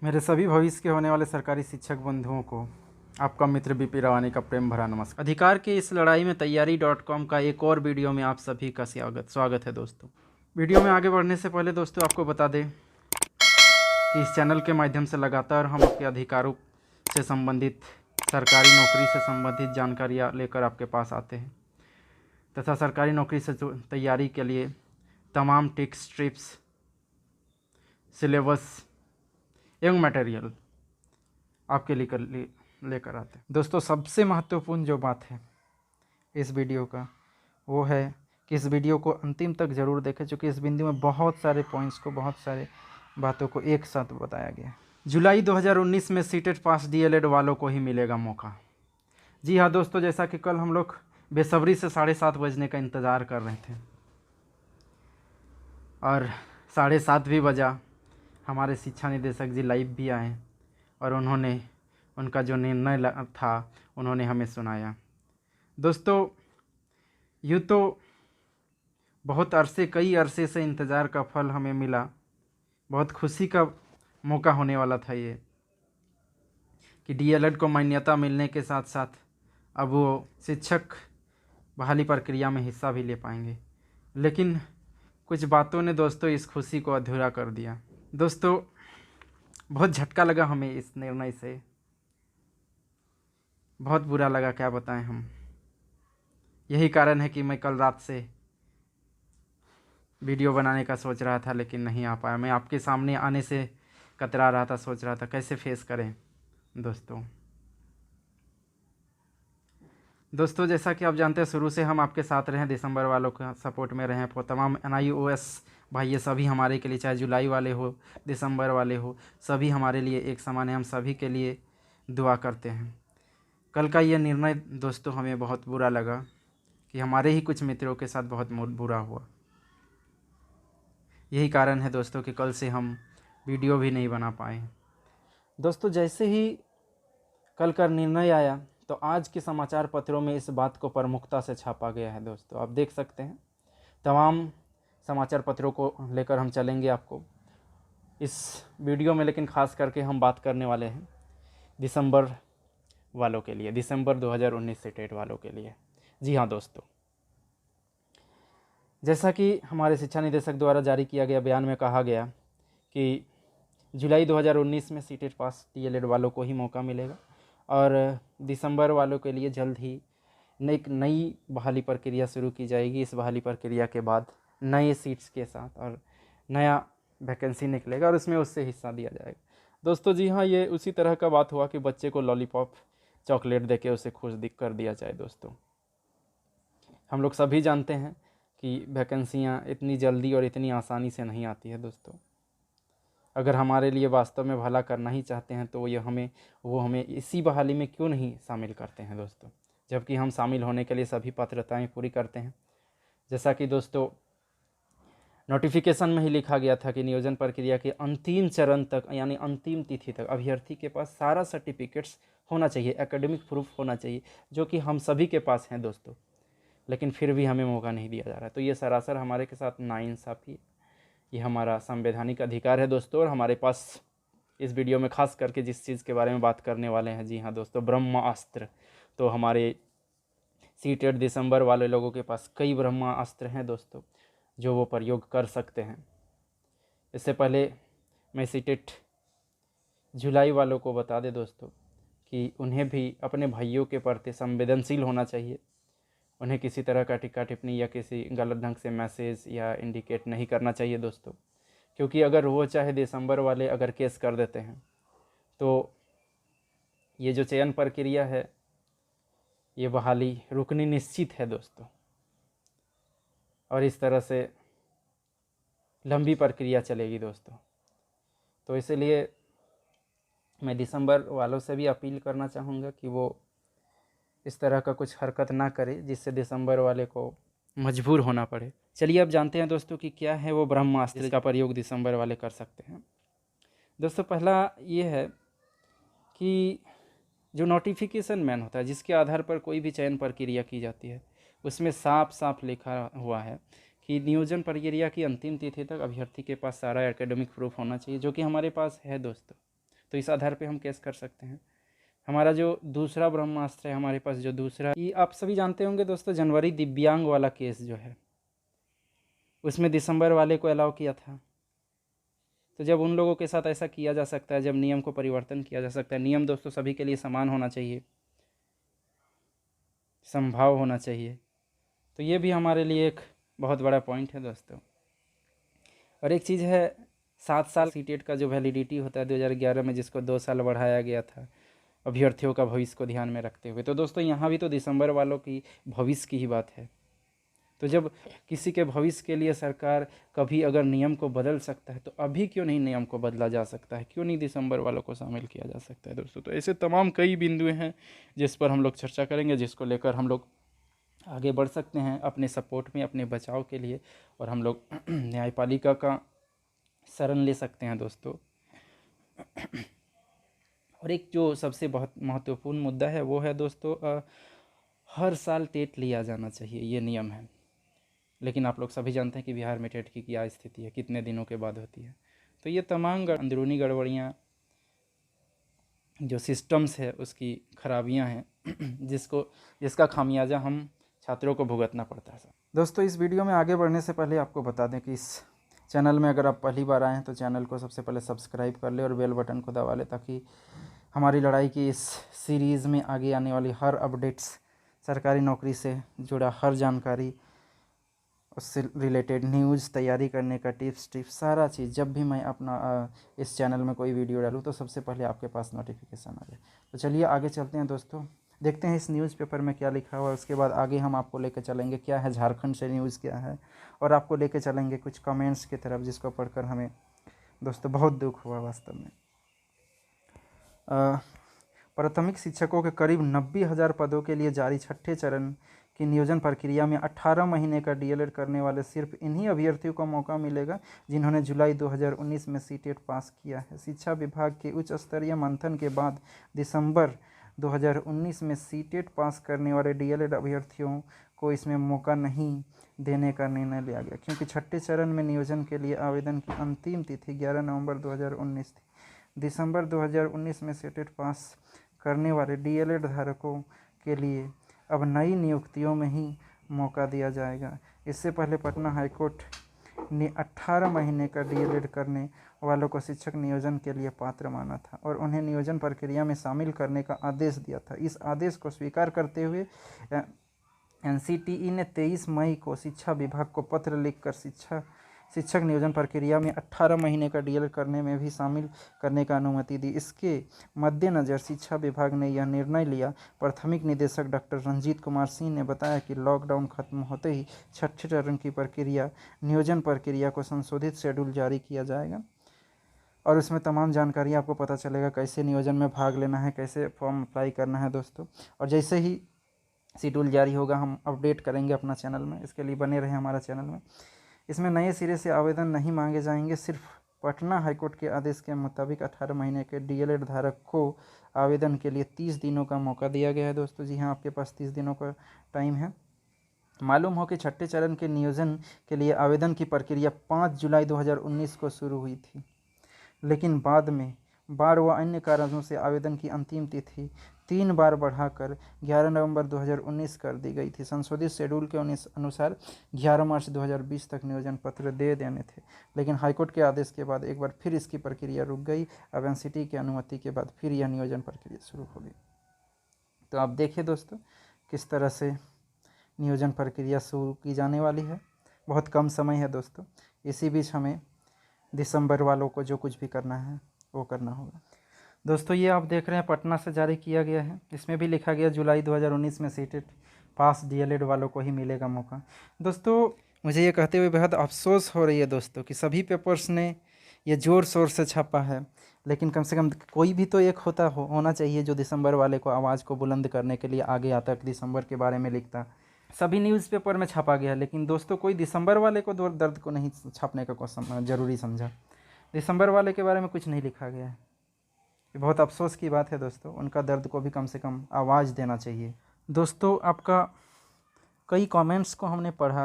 मेरे सभी भविष्य के होने वाले सरकारी शिक्षक बंधुओं को आपका मित्र बीपी रवानी का प्रेम भरा नमस्कार। अधिकार की इस लड़ाई में तैयारी.com का एक और वीडियो में आप सभी का स्वागत है दोस्तों। वीडियो में आगे बढ़ने से पहले दोस्तों आपको बता दें कि इस चैनल के माध्यम से लगातार हम आपके अधिकारों से संबंधित, सरकारी नौकरी से संबंधित जानकारियाँ लेकर आपके पास आते हैं तथा सरकारी नौकरी से तैयारी के लिए तमाम टिप्स, सिलेबस एवं मटेरियल आपके लिए लेकर आते हैं। दोस्तों सबसे महत्वपूर्ण जो बात है इस वीडियो का वो है कि इस वीडियो को अंतिम तक ज़रूर देखें, क्योंकि इस वीडियो में बहुत सारे पॉइंट्स को, बहुत सारे बातों को एक साथ बताया गया है। जुलाई 2019 में सीटेट पास डीएलएड वालों को ही मिलेगा मौका। जी हाँ दोस्तों, जैसा कि कल हम लोग बेसब्री से 7:30 बजने का इंतज़ार कर रहे थे और 7:30 भी बजा। हमारे शिक्षा निदेशक जी लाइव भी आए और उन्होंने उनका जो निर्णय था उन्होंने हमें सुनाया। दोस्तों यूँ तो कई अरसे से इंतज़ार का फल हमें मिला। बहुत खुशी का मौका होने वाला था ये कि डीएलएड को मान्यता मिलने के साथ साथ अब वो शिक्षक बहाली प्रक्रिया में हिस्सा भी ले पाएंगे, लेकिन कुछ बातों ने दोस्तों इस खुशी को अधूरा कर दिया। दोस्तों बहुत झटका लगा हमें इस निर्णय से, बहुत बुरा लगा, क्या बताएं हम। यही कारण है कि मैं कल रात से वीडियो बनाने का सोच रहा था लेकिन नहीं आ पाया। मैं आपके सामने आने से कतरा रहा था, सोच रहा था कैसे फेस करें। दोस्तों जैसा कि आप जानते हैं शुरू से हम आपके साथ रहे, दिसंबर वालों का सपोर्ट में रहे। तमाम NIOS भाई ये सभी हमारे के लिए, चाहे जुलाई वाले हो, दिसंबर वाले हो, सभी हमारे लिए एक समान है। हम सभी के लिए दुआ करते हैं। कल का ये निर्णय दोस्तों हमें बहुत बुरा लगा कि हमारे ही कुछ मित्रों के साथ बहुत बुरा हुआ। यही कारण है दोस्तों कि कल से हम वीडियो भी नहीं बना पाए। दोस्तों जैसे ही कल का निर्णय आया तो आज के समाचार पत्रों में इस बात को प्रमुखता से छापा गया है। दोस्तों आप देख सकते हैं, तमाम समाचार पत्रों को लेकर हम चलेंगे आपको इस वीडियो में, लेकिन ख़ास करके हम बात करने वाले हैं दिसंबर वालों के लिए, दिसंबर 2019 सीटेट वालों के लिए। जी हाँ दोस्तों, जैसा कि हमारे शिक्षा निदेशक द्वारा जारी किया गया बयान में कहा गया कि जुलाई 2019 में सीटेट पास डीएलएड वालों को ही मौका मिलेगा और दिसंबर वालों के लिए जल्द ही एक नई बहाली प्रक्रिया शुरू की जाएगी। इस बहाली प्रक्रिया के बाद नए सीट्स के साथ और नया वैकेंसी निकलेगा और उसमें उससे हिस्सा दिया जाएगा। दोस्तों जी हाँ, ये उसी तरह का बात हुआ कि बच्चे को लॉलीपॉप चॉकलेट देके उसे खुश कर दिया जाए। दोस्तों हम लोग सभी जानते हैं कि वैकेंसियाँ इतनी जल्दी और इतनी आसानी से नहीं आती है। दोस्तों अगर हमारे लिए वास्तव में भला करना ही चाहते हैं तो वो हमें इसी बहाली में क्यों नहीं शामिल करते हैं दोस्तों, जबकि हम शामिल होने के लिए सभी पात्रताएं पूरी करते हैं। जैसा कि दोस्तों नोटिफिकेशन में ही लिखा गया था कि नियोजन प्रक्रिया के अंतिम चरण तक, यानी अंतिम तिथि तक अभ्यर्थी के पास सारा सर्टिफिकेट्स होना चाहिए, एकेडमिक प्रूफ होना चाहिए, जो कि हम सभी के पास हैं दोस्तों, लेकिन फिर भी हमें मौका नहीं दिया जा रहा है। तो ये सरासर हमारे के साथ नाइंसाफ़ी, ये हमारा संवैधानिक अधिकार है दोस्तों। और हमारे पास इस वीडियो में खास करके जिस चीज़ के बारे में बात करने वाले हैं, जी हाँ दोस्तों, ब्रह्मास्त्र। तो हमारे सीटेट दिसंबर वाले लोगों के पास कई ब्रह्मास्त्र हैं दोस्तों, जो वो प्रयोग कर सकते हैं। इससे पहले मैं सीटेट जुलाई वालों को बता दें दोस्तों कि उन्हें भी अपने भाइयों के प्रति संवेदनशील होना चाहिए। उन्हें किसी तरह का टिक्का टिप्पणी या किसी गलत ढंग से मैसेज या इंडिकेट नहीं करना चाहिए दोस्तों, क्योंकि अगर वो चाहे दिसंबर वाले अगर केस कर देते हैं तो ये जो चयन प्रक्रिया है, ये बहाली रुकनी निश्चित है दोस्तों, और इस तरह से लंबी प्रक्रिया चलेगी दोस्तों। तो इसलिए मैं दिसंबर वालों से भी अपील करना चाहूँगा कि वो इस तरह का कुछ हरकत ना करे जिससे दिसंबर वाले को मजबूर होना पड़े। चलिए अब जानते हैं दोस्तों कि क्या है वो ब्रह्मास्त्र का प्रयोग दिसंबर वाले कर सकते हैं। दोस्तों पहला ये है कि जो नोटिफिकेशन मैन होता है, जिसके आधार पर कोई भी चयन प्रक्रिया की जाती है, उसमें साफ साफ लिखा हुआ है कि नियोजन प्रक्रिया की अंतिम तिथि तक अभ्यर्थी के पास सारा एकेडमिक प्रूफ होना चाहिए, जो कि हमारे पास है दोस्तों। तो इस आधार पे हम केस कर सकते हैं। हमारा जो दूसरा ब्रह्मास्त्र है हमारे पास, जो दूसरा, ये आप सभी जानते होंगे दोस्तों, जनवरी दिव्यांग वाला केस जो है, उसमें दिसंबर वाले को अलाउ किया था। तो जब उन लोगों के साथ ऐसा किया जा सकता है, जब नियम को परिवर्तन किया जा सकता है, नियम दोस्तों सभी के लिए समान होना चाहिए, समभाव होना चाहिए, तो ये भी हमारे लिए एक बहुत बड़ा पॉइंट है दोस्तों। और एक चीज़ है, 7 साल सीटेट का जो वैलिडिटी होता है 2011 में, जिसको 2 साल बढ़ाया गया था अभ्यर्थियों का भविष्य को ध्यान में रखते हुए। तो दोस्तों यहाँ भी तो दिसंबर वालों की भविष्य की ही बात है। तो जब किसी के भविष्य के लिए सरकार कभी अगर नियम को बदल सकता है, तो अभी क्यों नहीं नियम को बदला जा सकता है, क्यों नहीं दिसंबर वालों को शामिल किया जा सकता है दोस्तों। तो ऐसे तमाम कई बिंदु हैं जिस पर हम लोग चर्चा करेंगे, जिसको लेकर हम लोग आगे बढ़ सकते हैं अपने सपोर्ट में, अपने बचाव के लिए, और हम लोग न्यायपालिका का शरण ले सकते हैं दोस्तों। और एक जो सबसे बहुत महत्वपूर्ण मुद्दा है वो है दोस्तों, हर साल टेट लिया जाना चाहिए, ये नियम है। लेकिन आप लोग सभी जानते हैं कि बिहार में टेट की क्या स्थिति है, कितने दिनों के बाद होती है। तो ये तमाम अंदरूनी गड़बड़ियाँ, जो सिस्टम्स है उसकी खराबियाँ हैं जिसका खामियाजा हम छात्रों को भुगतना पड़ता है। दोस्तों इस वीडियो में आगे बढ़ने से पहले आपको बता दें कि इस चैनल में अगर आप पहली बार आए हैं तो चैनल को सबसे पहले सब्सक्राइब कर ले और बेल बटन को दबा ले, ताकि हमारी लड़ाई की इस सीरीज़ में आगे आने वाली हर अपडेट्स, सरकारी नौकरी से जुड़ा हर जानकारी, उससे रिलेटेड न्यूज़, तैयारी करने का टिप्स सारा चीज़, जब भी मैं अपना इस चैनल में कोई वीडियो डालूँ तो सबसे पहले आपके पास नोटिफिकेशन आ जाए। तो चलिए आगे चलते हैं दोस्तों, देखते हैं इस न्यूज़पेपर में क्या लिखा हुआ है। उसके बाद आगे हम आपको लेकर चलेंगे क्या है झारखंड से न्यूज़ क्या है, और आपको लेकर चलेंगे कुछ कमेंट्स की तरफ, जिसको पढ़कर हमें दोस्तों बहुत दुख हुआ वास्तव में। प्राथमिक शिक्षकों के करीब 90,000 पदों के लिए जारी छठे चरण की नियोजन प्रक्रिया में 18 महीने का डीएलएड करने वाले सिर्फ इन्हीं अभ्यर्थियों को मौका मिलेगा जिन्होंने जुलाई 2019 में सीटेट पास किया है। शिक्षा विभाग के उच्च स्तरीय मंथन के बाद दिसंबर 2019 में सीटेट पास करने वाले डीएलएड अभ्यर्थियों को इसमें मौका नहीं देने का निर्णय लिया गया, क्योंकि छठे चरण में नियोजन के लिए आवेदन की अंतिम तिथि 11 नवंबर 2019 थी। दिसंबर 2019 में सीटेट पास करने वाले डीएलएड धारकों के लिए अब नई नियुक्तियों में ही मौका दिया जाएगा। इससे पहले पटना हाईकोर्ट ने 18 महीने का डीएलएड करने वालों को शिक्षक नियोजन के लिए पात्र माना था और उन्हें नियोजन प्रक्रिया में शामिल करने का आदेश दिया था। इस आदेश को स्वीकार करते हुए एनसीटीई ने 23 मई को शिक्षा विभाग को पत्र लिखकर शिक्षक नियोजन प्रक्रिया में 18 महीने का डीएलएड करने में भी शामिल करने का अनुमति दी। इसके मद्देनज़र शिक्षा विभाग ने यह निर्णय लिया। प्राथमिक निदेशक डॉक्टर रंजीत कुमार सिंह ने बताया कि लॉकडाउन खत्म होते ही छठे चरण की प्रक्रिया नियोजन प्रक्रिया को संशोधित शेड्यूल जारी किया जाएगा और उसमें तमाम जानकारी आपको पता चलेगा, कैसे नियोजन में भाग लेना है, कैसे फॉर्म अप्लाई करना है दोस्तों। और जैसे ही शेड्यूल जारी होगा हम अपडेट करेंगे अपना चैनल में, इसके लिए बने रहें हमारा चैनल में। इसमें नए सिरे से आवेदन नहीं मांगे जाएंगे। सिर्फ पटना हाईकोर्ट के आदेश के मुताबिक 18 महीने के डीएलएड धारक को आवेदन के लिए 30 दिनों का मौका दिया गया है दोस्तों। जी हाँ, आपके पास 30 दिनों का टाइम है। मालूम हो कि छठे चरण के नियोजन के लिए आवेदन की प्रक्रिया 5 जुलाई 2019 को शुरू हुई थी, लेकिन बाद में बाढ़ व अन्य कारणों से आवेदन की अंतिम तिथि 3 बार बढ़ाकर 11 नवंबर 2019 कर दी गई थी। संशोधित शेड्यूल के अनुसार 11 मार्च 2020 तक नियोजन पत्र दे देने थे, लेकिन हाईकोर्ट के आदेश के बाद एक बार फिर इसकी प्रक्रिया रुक गई। अब एनसीटी की अनुमति के बाद फिर यह नियोजन प्रक्रिया शुरू हो गई। तो आप देखिए दोस्तों किस तरह से नियोजन प्रक्रिया शुरू की जाने वाली है। बहुत कम समय है दोस्तों। इसी बीच हमें दिसंबर वालों को जो कुछ भी करना है वो करना होगा। दोस्तों ये आप देख रहे हैं पटना से जारी किया गया है। इसमें भी लिखा गया जुलाई 2019 में सीटेट पास डीएलएड वालों को ही मिलेगा मौका। दोस्तों मुझे ये कहते हुए बेहद अफसोस हो रही है दोस्तों कि सभी पेपर्स ने ये ज़ोर शोर से छापा है, लेकिन कम से कम कोई भी तो एक होना चाहिए जो दिसंबर वाले को आवाज़ को बुलंद करने के लिए आगे आता, दिसंबर के बारे में लिखता। सभी न्यूज़पेपर में छापा गया, लेकिन दोस्तों कोई दिसंबर वाले को दर्द को नहीं छापने का ज़रूरी समझा। दिसंबर वाले के बारे में कुछ नहीं लिखा गया है। ये बहुत अफसोस की बात है दोस्तों। उनका दर्द को भी कम से कम आवाज़ देना चाहिए। दोस्तों आपका कई कमेंट्स को हमने पढ़ा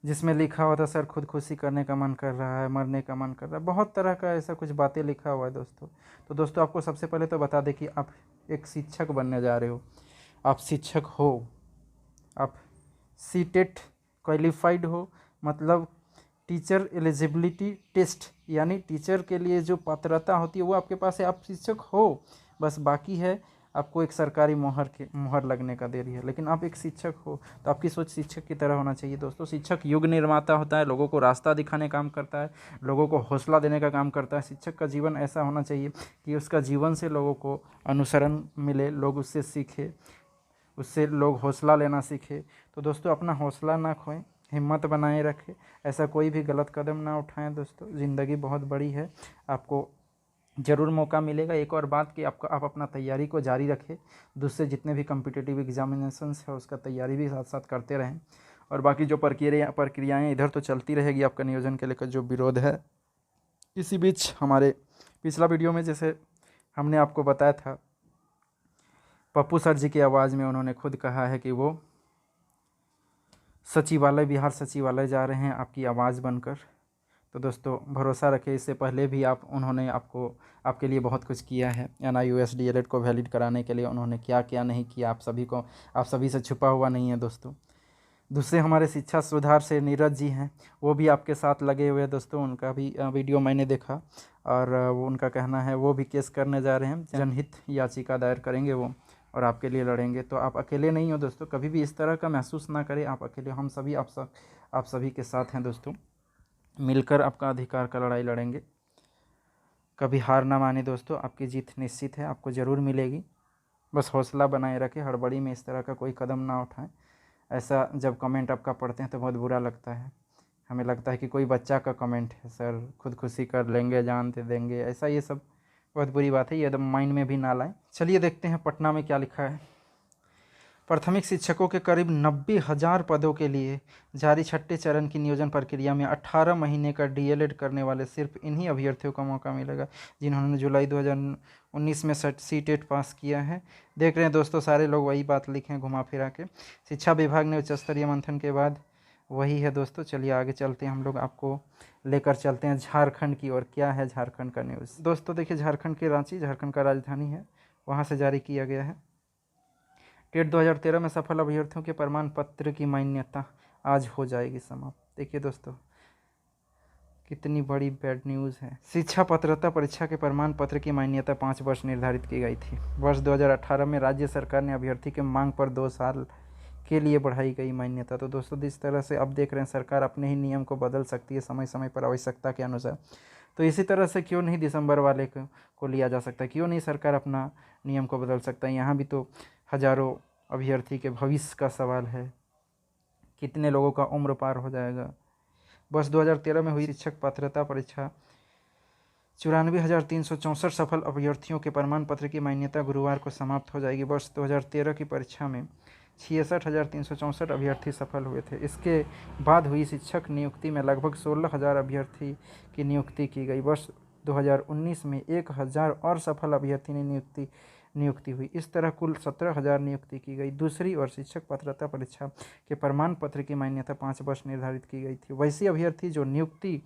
जिसमें लिखा हुआ था सर खुदकुशी करने का मन कर रहा है, मरने का मन कर रहा है, बहुत तरह का ऐसा कुछ बातें लिखा हुआ है दोस्तों। तो दोस्तों आपको सबसे पहले तो बता दें कि आप एक शिक्षक बनने जा रहे हो, आप शिक्षक हो, आप सीटेट क्वालिफाइड हो, मतलब टीचर एलिजिबिलिटी टेस्ट यानी टीचर के लिए जो पात्रता होती है वो आपके पास है, आप शिक्षक हो। बस बाकी है आपको एक सरकारी मोहर लगने का देरी है, लेकिन आप एक शिक्षक हो तो आपकी सोच शिक्षक की तरह होना चाहिए दोस्तों। शिक्षक युग निर्माता होता है, लोगों को रास्ता दिखाने काम करता है, लोगों को हौसला देने का काम करता है। शिक्षक का जीवन ऐसा होना चाहिए कि उसका जीवन से लोगों को अनुसरण मिले, लोग उससे सीखे, उससे लोग हौसला लेना सीखे। तो दोस्तों अपना हौसला ना खोएं, हिम्मत बनाए रखें, ऐसा कोई भी गलत कदम ना उठाएं दोस्तों। ज़िंदगी बहुत बड़ी है, आपको ज़रूर मौका मिलेगा। एक और बात कि आप अपना तैयारी को जारी रखें, दूसरे जितने भी कॉम्पिटिटिव एग्जामिनेशंस है उसका तैयारी भी साथ साथ करते रहें। और बाकी जो प्रक्रियाएँ इधर तो चलती रहेगी, आपका नियोजन के लेकर जो विरोध है। इसी बीच हमारे पिछला वीडियो में जैसे हमने आपको बताया था, पप्पू सर जी की आवाज़ में उन्होंने खुद कहा है कि वो सचिवालय, बिहार सचिवालय जा रहे हैं आपकी आवाज़ बनकर। तो दोस्तों भरोसा रखें, इससे पहले भी उन्होंने आपके लिए बहुत कुछ किया है। NIOS DLED को वैलिड कराने के लिए उन्होंने क्या क्या नहीं किया, आप सभी से छुपा हुआ नहीं है दोस्तों। दूसरे हमारे शिक्षा सुधार से नीरज जी हैं, वो भी आपके साथ लगे हुए हैं दोस्तों। उनका भी वीडियो मैंने देखा और वो उनका कहना है वो भी केस करने जा रहे हैं, जनहित याचिका दायर करेंगे वो और आपके लिए लड़ेंगे। तो आप अकेले नहीं हो दोस्तों, कभी भी इस तरह का महसूस ना करें आप अकेले, हम सभी आप सभी के साथ हैं दोस्तों। मिलकर आपका अधिकार का लड़ाई लड़ेंगे, कभी हार ना माने दोस्तों, आपकी जीत निश्चित है, आपको ज़रूर मिलेगी। बस हौसला बनाए रखें, हड़बड़ी में इस तरह का कोई कदम ना उठाएं। ऐसा जब कमेंट आपका पढ़ते हैं तो बहुत बुरा लगता है, हमें लगता है कि कोई बच्चा का कमेंट है, सर खुदकुशी कर लेंगे, जान दे देंगे, ऐसा ये सब बहुत बुरी बात है, ये एकदम माइंड में भी ना लाएं। चलिए देखते हैं पटना में क्या लिखा है। प्राथमिक शिक्षकों के करीब 90,000 पदों के लिए जारी छठे चरण की नियोजन प्रक्रिया में 18 महीने का DLED करने वाले सिर्फ इन्हीं अभ्यर्थियों को मौका मिलेगा जिन्होंने जुलाई 2019 में सीटेट पास किया है। देख रहे हैं दोस्तों, सारे लोग वही बात लिखे हैं घुमा फिरा के। शिक्षा विभाग ने उच्च स्तरीय मंथन के बाद वही है दोस्तों। चलिए आगे चलते हैं, हम लोग आपको लेकर चलते हैं झारखंड की ओर। क्या है झारखंड का न्यूज़ दोस्तों? देखिए, झारखंड के रांची झारखंड का राजधानी है, वहाँ से जारी किया गया है। टेट 2013 में सफल अभ्यर्थियों के प्रमाण पत्र की मान्यता आज हो जाएगी समाप्त। देखिए दोस्तों, कितनी बड़ी बैड न्यूज़ है। शिक्षा पात्रता परीक्षा के प्रमाण पत्र की मान्यता 5 वर्ष निर्धारित की गई थी। वर्ष 2018 में राज्य सरकार ने अभ्यर्थी के मांग पर 2 साल के लिए बढ़ाई गई मान्यता। तो दोस्तों जिस तरह से अब देख रहे हैं, सरकार अपने ही नियम को बदल सकती है समय समय पर आवश्यकता के अनुसार। तो इसी तरह से क्यों नहीं दिसंबर वाले को लिया जा सकता, क्यों नहीं सरकार अपना नियम को बदल सकता है। यहाँ भी तो हजारों अभ्यर्थी के भविष्य का सवाल है, कितने लोगों का उम्र पार हो जाएगा। वर्ष 2013 में हुई शिक्षक पात्रता परीक्षा 94,364 सफल अभ्यर्थियों के प्रमाण पत्र की मान्यता गुरुवार को समाप्त हो जाएगी। वर्ष 2013 की परीक्षा में 66,364 अभ्यर्थी सफल हुए थे। इसके बाद हुई शिक्षक नियुक्ति में लगभग 16,000 अभ्यर्थी की नियुक्ति की गई। वर्ष 2019 में 1,000 और सफल अभ्यर्थी ने नियुक्ति हुई। इस तरह कुल 17,000 नियुक्ति की गई। दूसरी ओर शिक्षक पात्रता परीक्षा के प्रमाण पत्र की मान्यता 5 वर्ष निर्धारित की गई थी। वैसे अभ्यर्थी जो नियुक्ति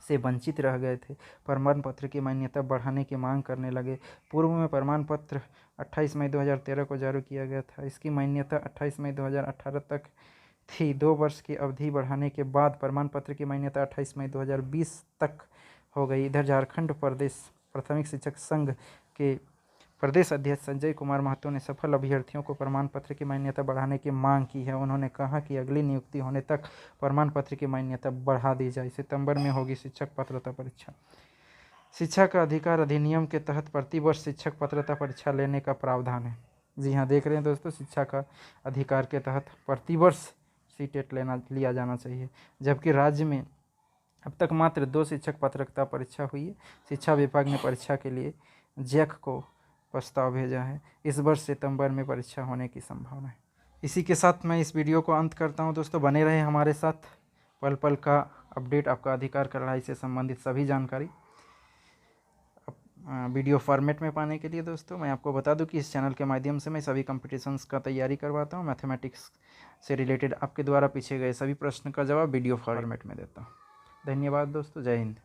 से वंचित रह गए थे, प्रमाण पत्र की मान्यता बढ़ाने की मांग करने लगे। पूर्व में प्रमाण पत्र 28 मई 2013 को जारी किया गया था। इसकी मान्यता 28 मई 2018 तक थी। 2 वर्ष की अवधि बढ़ाने के बाद प्रमाण पत्र की मान्यता 28 मई 2020 तक हो गई। इधर झारखंड प्रदेश प्राथमिक शिक्षक संघ के प्रदेश अध्यक्ष संजय कुमार महतो ने सफल अभ्यर्थियों को प्रमाण पत्र की मान्यता बढ़ाने की मांग की है। उन्होंने कहा कि अगली नियुक्ति होने तक प्रमाण पत्र की मान्यता बढ़ा दी जाए। सितंबर में होगी शिक्षक पात्रता परीक्षा। शिक्षा का अधिकार अधिनियम के तहत प्रतिवर्ष शिक्षक पात्रता परीक्षा लेने का प्रावधान है। जी हाँ, देख रहे हैं दोस्तों, शिक्षा का अधिकार के तहत प्रतिवर्ष सीटेट लिया जाना चाहिए, जबकि राज्य में अब तक मात्र 2 शिक्षक पात्रता परीक्षा हुई है। शिक्षा विभाग ने परीक्षा के लिए जैक को प्रस्ताव भेजा है। इस वर्ष सितंबर में परीक्षा होने की संभावना है। इसी के साथ मैं इस वीडियो को अंत करता हूं दोस्तों। बने रहे हमारे साथ, पल पल का अपडेट, आपका अधिकार का लड़ाई से संबंधित सभी जानकारी वीडियो फॉर्मेट में पाने के लिए दोस्तों मैं आपको बता दूं कि इस चैनल के माध्यम से मैं सभी कॉम्पिटिशन्स का तैयारी करवाता हूं। मैथमेटिक्स से रिलेटेड आपके द्वारा पूछे गए सभी प्रश्न का जवाब वीडियो फॉर्मेट में देता हूँ। धन्यवाद दोस्तों, जय हिंद।